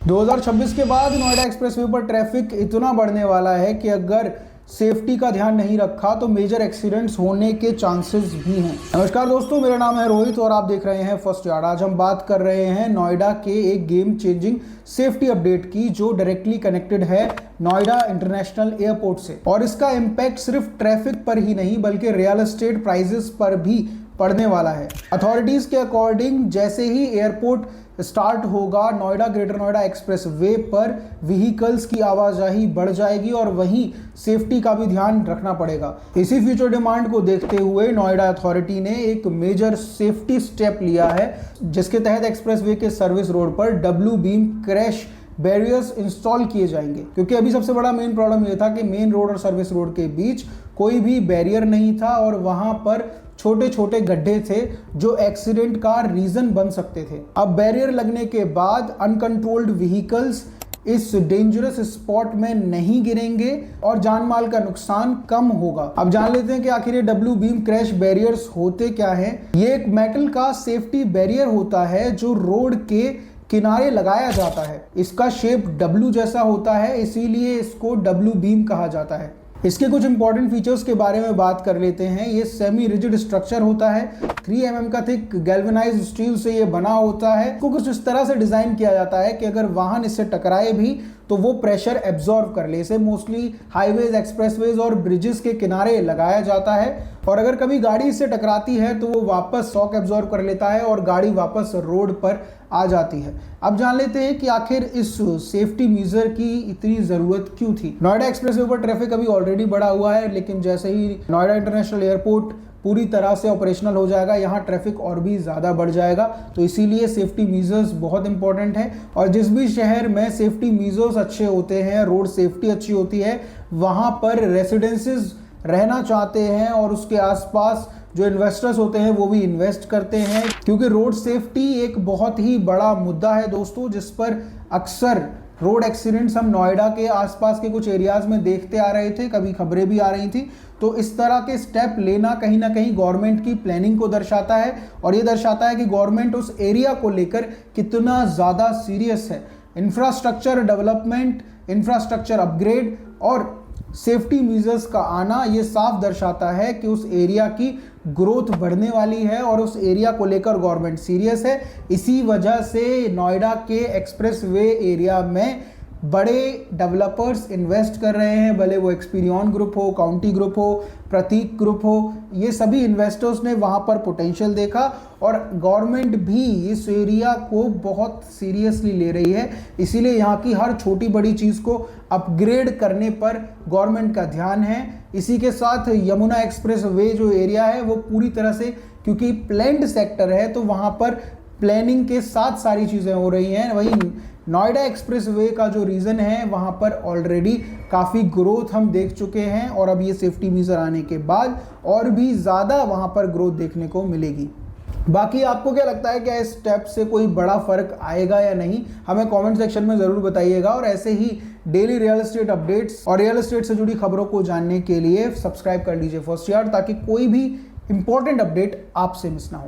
2026 के बाद नोएडा एक्सप्रेसवे पर ट्रैफिक इतना बढ़ने वाला है कि अगर सेफ्टी का ध्यान नहीं रखा तो मेजर एक्सीडेंट्स होने के चांसेस भी हैं। नमस्कार दोस्तों, मेरा नाम है रोहित और आप देख रहे हैं फर्स्ट यार्ड। आज हम बात कर रहे हैं नोएडा के एक गेम चेंजिंग सेफ्टी अपडेट की जो डायरेक्टली कनेक्टेड है नोएडा इंटरनेशनल एयरपोर्ट से। और इसका इम्पैक्ट सिर्फ ट्रैफिक पर ही नहीं बल्कि रियल एस्टेट प्राइसेस पर भी पड़ने वाला है। अथॉरिटीज के अकॉर्डिंग जैसे ही एयरपोर्ट स्टार्ट होगा, Noida greater Noida express way पर व्हीकल्स की आवाजाही बढ़ जाएगी और वहीं सेफ्टी का भी ध्यान रखना पड़ेगा। इसी फ्यूचर डिमांड को देखते हुए नोएडा अथॉरिटी ने एक मेजर सेफ्टी स्टेप लिया है, जिसके तहत एक्सप्रेस वे के सर्विस रोड पर W beam crash barriers install किए जाएंगे। क्योंकि अभी सबसे बड़ा मेन प्रॉब्लम यह था कि मेन रोड और सर्विस रोड के बीच कोई भी बैरियर नहीं था और वहां पर छोटे छोटे गड्ढे थे जो एक्सीडेंट का रीजन बन सकते थे। अब बैरियर लगने के बाद अनकंट्रोल्ड व्हीकल्स इस डेंजरस स्पॉट में नहीं गिरेंगे और जान माल का नुकसान कम होगा। अब जान लेते हैं कि आखिर ये डब्ल्यू बीम क्रैश बैरियर्स होते क्या हैं। ये एक मेटल का सेफ्टी बैरियर होता है जो रोड के किनारे लगाया जाता है। इसका शेप डब्ल्यू जैसा होता है, इसीलिए इसको डब्ल्यू बीम कहा जाता है। इसके कुछ इंपॉर्टेंट फीचर्स के बारे में बात कर लेते हैं। ये सेमी रिजिड स्ट्रक्चर होता है, 3 mm का थिक गैल्वेनाइज्ड स्टील से ये बना होता है। इसको कुछ इस तरह से डिजाइन किया जाता है कि अगर वाहन इससे टकराए भी तो वो प्रेशर एब्जॉर्ब कर ले। इसे मोस्टली हाईवेज, एक्सप्रेसवेज और ब्रिजेस के किनारे लगाया जाता है और अगर कभी गाड़ी इससे टकराती है तो वो वापस शॉक एब्जॉर्ब कर लेता है और गाड़ी वापस रोड पर आ जाती है। अब जान लेते हैं कि आखिर इस सेफ्टी मेजर की इतनी जरूरत क्यों थी। नोएडा एक्सप्रेसवे पर ट्रैफिक अभी ऑलरेडी बढ़ा हुआ है, लेकिन जैसे ही नोएडा इंटरनेशनल एयरपोर्ट पूरी तरह से ऑपरेशनल हो जाएगा, यहाँ ट्रैफिक और भी ज़्यादा बढ़ जाएगा। तो इसीलिए सेफ्टी मेजर्स बहुत इंपॉर्टेंट है और जिस भी शहर में सेफ्टी मेजर्स अच्छे होते हैं, रोड सेफ्टी अच्छी होती है, वहाँ पर रेसिडेंसेस रहना चाहते हैं और उसके आसपास जो इन्वेस्टर्स होते हैं वो भी इन्वेस्ट करते हैं। क्योंकि रोड सेफ्टी एक बहुत ही बड़ा मुद्दा है दोस्तों, जिस पर अक्सर रोड एक्सीडेंट्स हम नोएडा के आसपास के कुछ एरियाज में देखते आ रहे थे, कभी खबरें भी आ रही थी। तो इस तरह के स्टेप लेना कहीं ना कहीं गवर्नमेंट की प्लानिंग को दर्शाता है और ये दर्शाता है कि गवर्नमेंट उस एरिया को लेकर कितना ज़्यादा सीरियस है। इंफ्रास्ट्रक्चर डेवलपमेंट, इंफ्रास्ट्रक्चर अपग्रेड और सेफ्टी मेजर्स का आना ये साफ दर्शाता है कि उस एरिया की ग्रोथ बढ़ने वाली है और उस एरिया को लेकर गवर्नमेंट सीरियस है। इसी वजह से नोएडा के एक्सप्रेस वे एरिया में बड़े डेवलपर्स इन्वेस्ट कर रहे हैं, भले वो एक्सपीरियन ग्रुप हो, काउंटी ग्रुप हो, प्रतीक ग्रुप हो। ये सभी इन्वेस्टर्स ने वहाँ पर पोटेंशियल देखा और गवर्नमेंट भी इस एरिया को बहुत सीरियसली ले रही है। इसीलिए यहाँ की हर छोटी बड़ी चीज़ को अपग्रेड करने पर गवर्नमेंट का ध्यान है। इसी के साथ यमुना एक्सप्रेस वे जो एरिया है वो पूरी तरह से, क्योंकि प्लैन्ड सेक्टर है तो वहाँ पर प्लानिंग के साथ सारी चीज़ें हो रही हैं। वहीं नोएडा एक्सप्रेस वे का जो रीज़न है वहाँ पर ऑलरेडी काफ़ी ग्रोथ हम देख चुके हैं और अब ये सेफ्टी मेजर आने के बाद और भी ज़्यादा वहाँ पर ग्रोथ देखने को मिलेगी। बाकी आपको क्या लगता है, क्या इस स्टेप से कोई बड़ा फर्क आएगा या नहीं, हमें कमेंट सेक्शन में ज़रूर बताइएगा। और ऐसे ही डेली रियल एस्टेट अपडेट्स और रियल एस्टेट से जुड़ी खबरों को जानने के लिए सब्सक्राइब कर लीजिए फर्स्ट यार्ड, ताकि कोई भी इंपॉर्टेंट अपडेट आपसे मिस ना हो।